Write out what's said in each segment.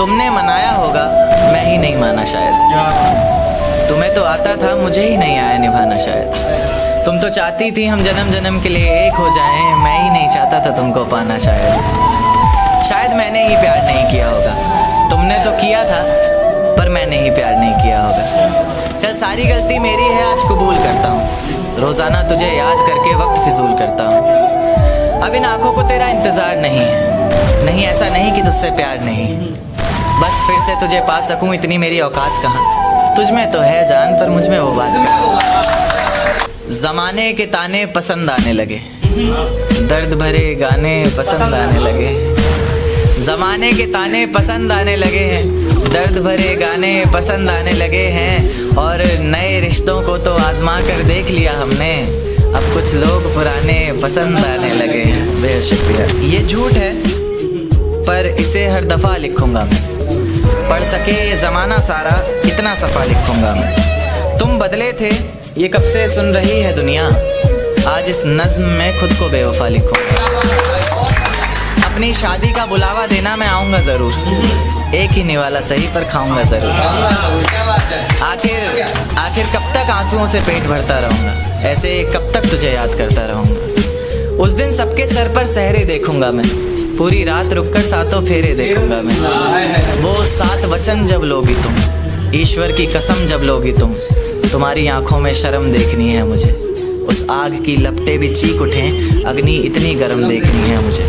तुमने मनाया होगा, मैं ही नहीं माना शायद। तुम्हें तो आता था, मुझे ही नहीं आया निभाना शायद। तुम तो चाहती थी हम जन्म जन्म के लिए एक हो जाएं, मैं ही नहीं चाहता था तुमको पाना शायद मैंने ही प्यार नहीं किया होगा। तुमने तो किया था पर मैंने ही प्यार नहीं किया होगा। चल सारी गलती मेरी है, आज कबूल करता हूँ। रोज़ाना तुझे याद करके वक्त फिजूल करता हूँ। अब इन आँखों को तेरा इंतज़ार नहीं है, नहीं ऐसा नहीं कि तुझसे प्यार नहीं, बस फिर से तुझे पा सकूँ इतनी मेरी औकात कहाँ। तुझ में तो है जान पर मुझ में वो बात कहाँ। ज़माने के ताने पसंद आने लगे, दर्द भरे गाने पसंद आने लगे। ज़माने के ताने पसंद आने लगे हैं, दर्द भरे गाने पसंद आने लगे हैं। और नए रिश्तों को तो आजमा कर देख लिया हमने, अब कुछ लोग पुराने पसंद आने लगे हैं। बेहद शुक्रिया। ये झूठ है पर इसे हर दफ़ा लिखूंगा मैं, पढ़ सके ये ज़माना सारा इतना सफ़ा लिखूंगा मैं। तुम बदले थे ये कब से सुन रही है दुनिया, आज इस नज़्म में खुद को बेवफा लिखूंगा। अपनी शादी का बुलावा देना मैं आऊँगा ज़रूर, एक ही निवाला सही पर खाऊंगा ज़रूर। आखिर कब तक आंसुओं से पेट भरता रहूँगा, ऐसे कब तक तुझे याद करता रहूँगा। उस दिन सबके सर पर सहरे देखूंगा मैं, पूरी रात रुककर सातों फेरे देखूंगा मैं। वो 7 वचन जब लोगी तुम, ईश्वर की कसम जब लोगी तुम, तुम्हारी आंखों में शर्म देखनी है मुझे। उस आग की लपटें भी चीख उठें, अग्नि इतनी गर्म देखनी है मुझे।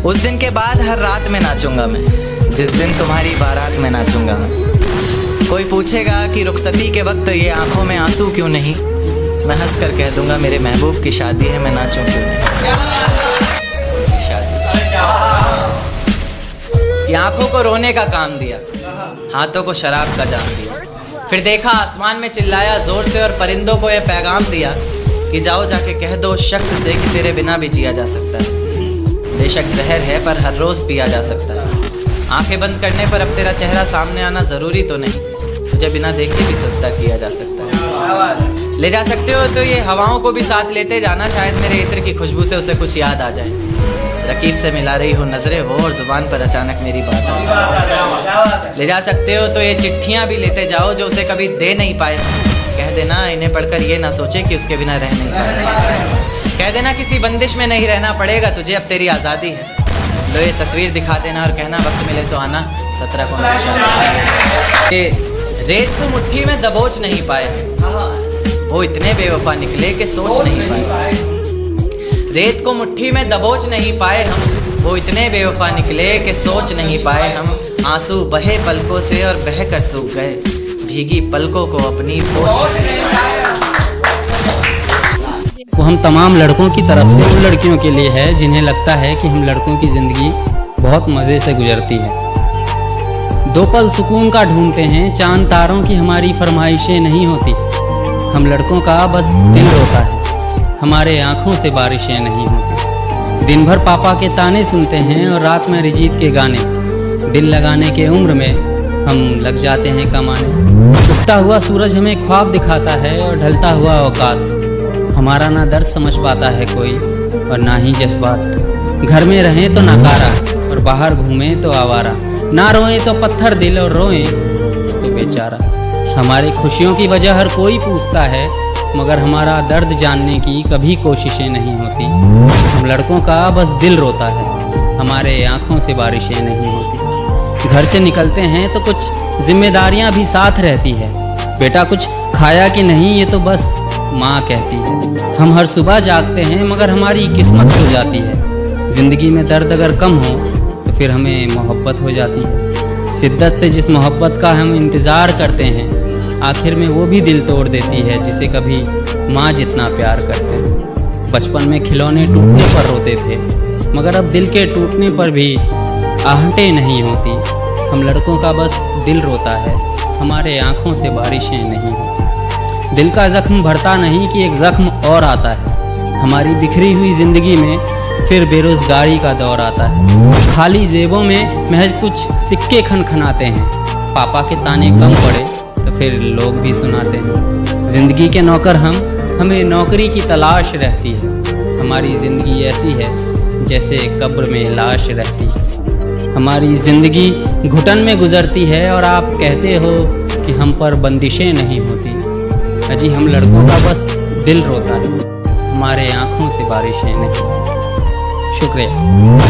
उस दिन के बाद हर रात में नाचूंगा मैं, जिस दिन तुम्हारी बारात में नाचूंगा मैं। कोई पूछेगा कि रुखसती के वक्त ये आंखों में आंसू क्यों नहीं, मैं हंस कर कह दूंगा मेरे महबूब की शादी है, मैं नाचूं क्यों नहीं। ये आंखों को रोने का काम दिया, हाथों को शराब का जाम दिया। फिर देखा आसमान में चिल्लाया जोर से और परिंदों को यह पैगाम दिया कि जाओ जाके कह दो उस शख्स से कि तेरे बिना भी जिया जा सकता है। बेशक जहर है पर हर रोज़ पिया जा सकता है। आंखें बंद करने पर अब तेरा चेहरा सामने आना ज़रूरी तो नहीं, तुझे बिना देखे भी सजदा किया जा सकता है। ले जा सकते हो तो ये हवाओं को भी साथ लेते जाना, शायद मेरे इत्र की खुशबू से उसे कुछ याद आ जाए। रकीब से मिला रही हो नजरें वो और ज़ुबान पर अचानक मेरी बात आ जाए। ले जा सकते हो तो ये चिट्ठियाँ भी लेते जाओ जो उसे कभी दे नहीं पाए। कह देना इन्हें पढ़कर ये ना सोचे कि उसके बिना रह नहीं पाए। कह देना किसी बंदिश में नहीं रहना पड़ेगा तुझे, अब तेरी आज़ादी है। लो ये तस्वीर दिखा देना और कहना वक्त मिले तो आना 17 को। रेत को मुट्ठी में दबोच नहीं पाए, वो इतने बेवफा निकले कि सोच नहीं पाए। रेत को मुट्ठी में दबोच नहीं पाए हम, वो इतने बेवफा निकले कि सोच नहीं पाए हम। आंसू बहे पलकों से और बह कर सूख गए, भीगी पलकों को अपनी वो हम तमाम लड़कों की तरफ से उन लड़कियों के लिए है जिन्हें लगता है कि हम लड़कों की ज़िंदगी बहुत मज़े से गुजरती है। 2 पल सुकून का ढूंढते हैं, चांद तारों की हमारी फरमाइशें नहीं होती। हम लड़कों का बस दिल रोता है, हमारे आँखों से बारिशें नहीं होती। दिन भर पापा के ताने सुनते हैं और रात में अरिजीत के गाने। दिल लगाने के उम्र में हम लग जाते हैं कमाने। उगता हुआ सूरज हमें ख्वाब दिखाता है और ढलता हुआ औकात। हमारा ना दर्द समझ पाता है कोई और ना ही जज्बात। घर में रहें तो नकारा और बाहर घूमें तो आवारा, ना रोएं तो पत्थर दिल और रोएं तो बेचारा। हमारी खुशियों की वजह हर कोई पूछता है, मगर हमारा दर्द जानने की कभी कोशिशें नहीं होती। हम लड़कों का बस दिल रोता है, हमारे आँखों से बारिशें नहीं होती। घर से निकलते हैं तो कुछ जिम्मेदारियाँ भी साथ रहती है। बेटा कुछ खाया कि नहीं ये तो बस माँ कहती है। हम हर सुबह जागते हैं मगर हमारी किस्मत हो जाती है। ज़िंदगी में दर्द अगर कम हो तो फिर हमें मोहब्बत हो जाती है। शिद्दत से जिस मोहब्बत का हम इंतज़ार करते हैं, आखिर में वो भी दिल तोड़ देती है जिसे कभी माँ जितना प्यार करते हैं। बचपन में खिलौने टूटने पर रोते थे, मगर अब दिल के टूटने पर भी आहटें नहीं होती। हम लड़कों का बस दिल रोता है, हमारे आँखों से बारिशें नहीं होती। दिल का ज़ख्म भरता नहीं कि एक ज़ख्म और आता है। हमारी बिखरी हुई ज़िंदगी में फिर बेरोज़गारी का दौर आता है। खाली जेबों में महज कुछ सिक्के खनखनाते हैं। पापा के ताने कम पड़े तो फिर लोग भी सुनाते हैं। ज़िंदगी के नौकर हम, हमें नौकरी की तलाश रहती है। हमारी ज़िंदगी ऐसी है जैसे कब्र में लाश रहती है। हमारी ज़िंदगी घुटन में गुजरती है और आप कहते हो कि हम पर बंदिशें नहीं होती। अजी हम लड़कों का बस दिल रोता है, हमारे आँखों से बारिशें नहीं। शुक्रिया।